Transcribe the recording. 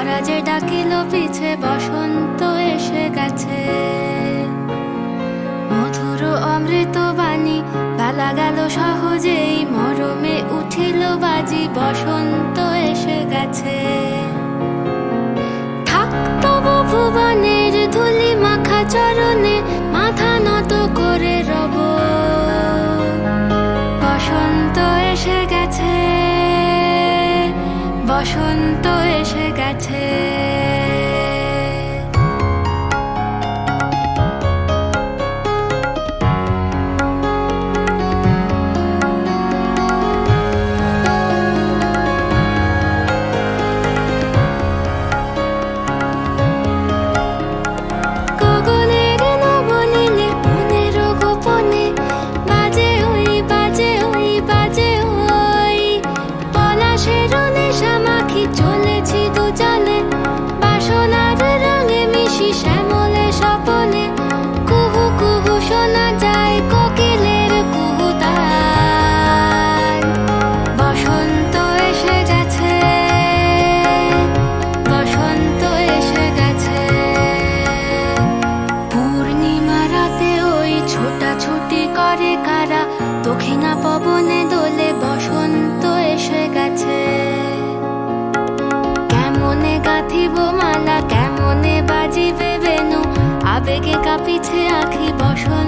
তারা যে ডাকিল পিছে বসন্ত এসে গেছে। মধুর অমৃত বাণী বেলা গেল সহজেই, মরমে উঠিল বাজি বসন্ত এসে গেছে। থাক তবু ভুবনের ধুলি মাখা চরণে মাথা নত করে রব, বসন্ত এসে গেছে, বসন্ত এসে গেছে। দক্ষিণা পবনে দোলে বসন্ত এসে গেছে। কেমনে গাঁথিব মালা, কেমনে বাজিবে বেনু, আবেগে কাঁপিছে আঁখি বসন্ত